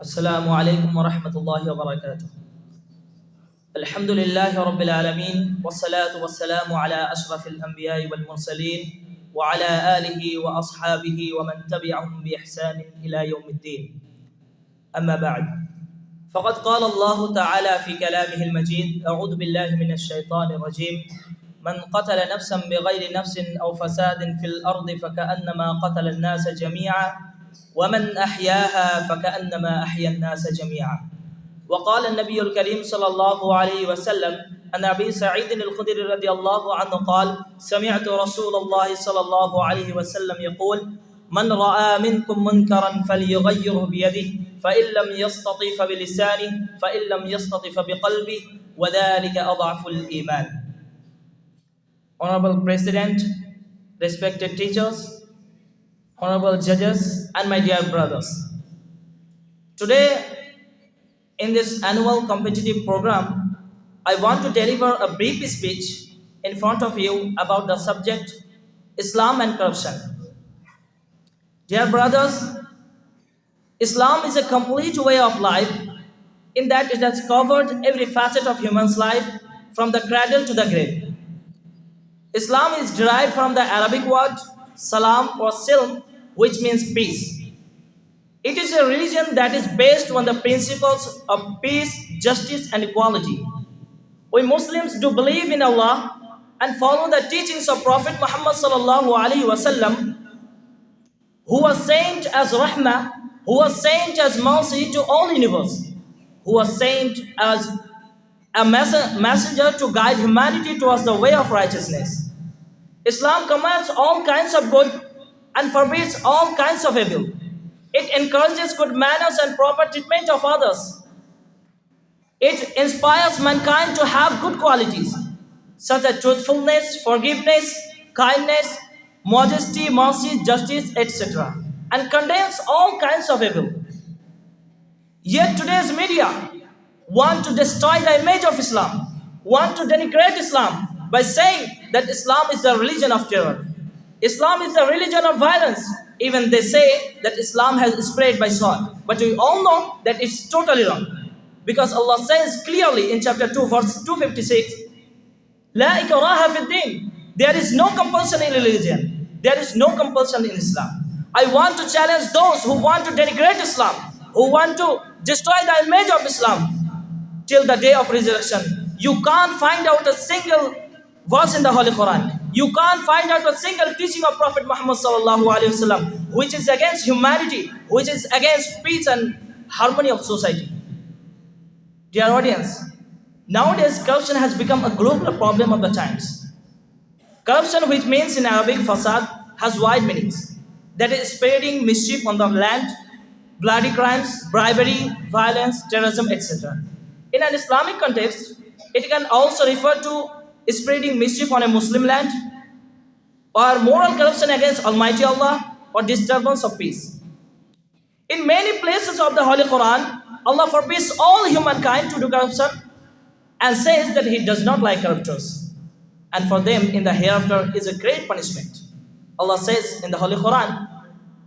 السلام عليكم ورحمة الله وبركاته. الحمد لله رب العالمين والصلاة والسلام على أشرف الأنبياء والمرسلين وعلى آله وأصحابه ومن تبعهم بإحسان إلى يوم الدين. أما بعد، فقد قال الله تعالى في كلامه المجيد: أعوذ بالله من الشيطان الرجيم. من قتل نفسا بغير نفس أو فساد في الأرض فكأنما قتل الناس جميعا ومن أحياها فكأنما أحيا الناس جميعا. وقال النبي الكريم صلى الله عليه وسلم عن أبي سعيد الخدري رضي الله عنه قال: سمعت رسول الله صلى الله عليه وسلم يقول: من رأى منكم منكرا فليغيره بيده فإن لم يستطع فبلسانه فإن لم يستطع فبقلبه وذلك أضعف الإيمان. Honorable President, respected teachers, honorable judges, and my dear brothers. Today, in this annual competitive program, I want to deliver a brief speech in front of you about the subject Islam and corruption. Dear brothers, Islam is a complete way of life in that it has covered every facet of human's life from the cradle to the grave. Islam is derived from the Arabic word salam or silm, which means peace. It is a religion that is based on the principles of peace, justice, and equality. We Muslims do believe in Allah and follow the teachings of Prophet Muhammad sallallahu alaihi wasallam, who was sent as rahmah, who was sent as mercy to all universe, who was sent as a messenger to guide humanity towards the way of righteousness. Islam commands all kinds of good and forbids all kinds of evil. It encourages good manners and proper treatment of others. It inspires mankind to have good qualities such as truthfulness, forgiveness, kindness, modesty, mercy, justice, etc., and condemns all kinds of evil. Yet today's media want to destroy the image of Islam, want to denigrate Islam by saying that Islam is the religion of terror. Islam is the religion of violence. Even they say that Islam has spread by sword. But we all know that it's totally wrong. Because Allah says clearly in chapter 2, verse 256, La ikraha fi din. There is no compulsion in religion. There is no compulsion in Islam. I want to challenge those who want to denigrate Islam, who want to destroy the image of Islam. Till the day of resurrection, you can't find out a single verse in the Holy Quran. You can't find out a single teaching of Prophet Muhammad sallallahu alaihi wasallam which is against humanity, which is against peace and harmony of society. Dear audience, nowadays corruption has become a global problem of the times. Corruption, which means in Arabic fasad, has wide meanings. That is spreading mischief on the land, bloody crimes, bribery, violence, terrorism, etc. In an Islamic context, it can also refer to spreading mischief on a Muslim land, or moral corruption against Almighty Allah, or disturbance of peace. In many places of the Holy Quran, Allah forbids all humankind to do corruption and says that He does not like corruptors, and for them in the hereafter is a great punishment. Allah says in the Holy Quran,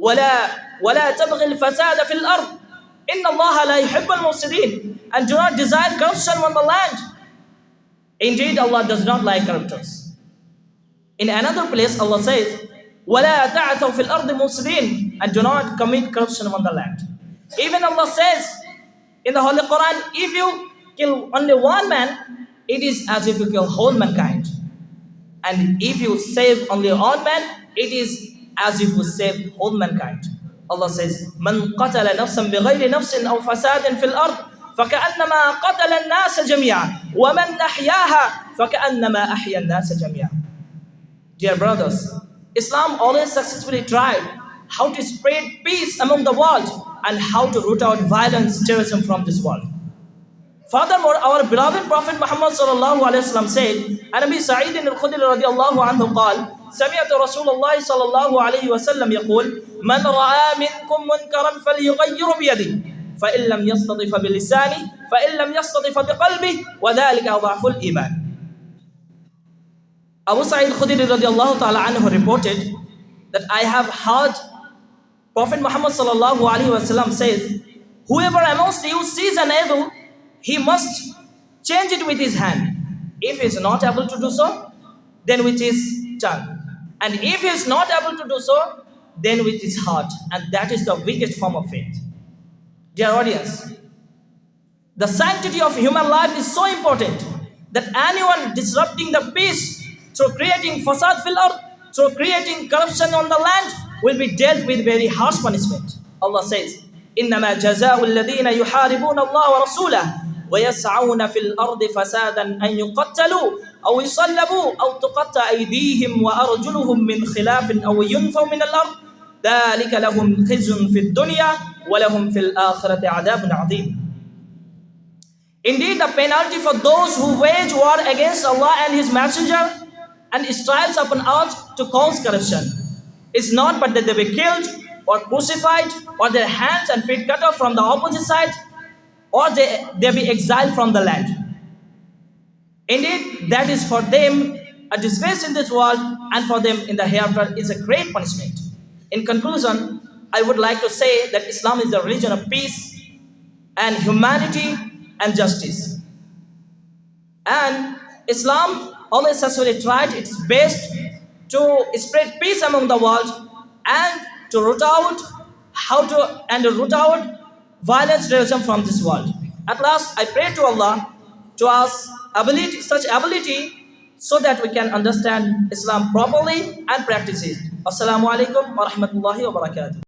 وَلَا تَبْغِ الْفَسَادَ فِي الْأَرْضِ إِنَّ اللَّهَ لَا يُحِبُّ الْمُفْسِدِينَ, and do not desire corruption on the land. Indeed, Allah does not like corruptors. In another place, Allah says, وَلَا تَعْثَوْا فِي الْأَرْضِ مُفْسِدِينَ, and do not commit corruption on the land. Even Allah says in the Holy Quran, if you kill only one man, it is as if you kill whole mankind. And if you save only one man, it is as if you save whole mankind. Allah says, مَنْ قَتَلَ نَفْسًا بِغَيْرِ نَفْسٍ أَوْ فَسَادٍ فِي الْأَرْضِ فَكَأَنَّمَا قَتَلَ النَّاسَ جَمِيعًا وَمَنْ أَحْيَاهَا فَكَأَنَّمَا أَحْيَا النَّاسَ جَمِيعًا. Dear brothers, Islam always successfully tried how to spread peace among the world and how to root out violence, terrorism from this world. Furthermore, our beloved Prophet Muhammad sallallahu alaihi wasallam said, "An Abu Sa'id al-Khudri radiyallahu anhu قال: سمعت رسول الله صلى الله عليه وسلم يقول: من رأى منكم منكرا فليغير بيده فإن لم يستطع فبلسانه فإن لم يستطع فبقلبه وذلك أضعف الإيمان." Abu Sa'id al-Khudri radiyallahu ta'ala anhu reported that I have heard Prophet Muhammad sallallahu alaihi wasallam says Whoever amongst you sees an evil, he must change it with his hand. If he is not able to do so, then with his tongue. And if he is not able to do so, then with his heart. And that is the weakest form of faith. Dear audience, the sanctity of human life is so important that anyone disrupting the peace through creating fasad fil ard, through creating corruption on the land, will be dealt with very harsh punishment. Allah says, إنما جزاء الذين يحاربون الله ورسوله ويسعون في الأرض فسادا أن يقتلوا أو يصلبوا أو تقطع أيديهم وأرجلهم من خلاف أو ينفوا من الأرض ذلك لهم خزي في الدنيا ولهم في الآخرة عذاب عظيم. Indeed, the penalty for those who wage war against Allah and His Messenger and strives upon earth to cause corruption is not but that they be killed or crucified or their hands and feet cut off from the opposite side or they be exiled from the land. Indeed, that is for them a disgrace in this world and for them in the hereafter is a great punishment. In conclusion, I would like to say that Islam is the religion of peace and humanity and justice. And Islam always has really tried its best to spread peace among the world and to root out violence, terrorism from this world. At last, I pray to Allah to us such ability so that we can understand Islam properly and practice it. Assalamu alaikum wa rahmatullahi wa barakatuh.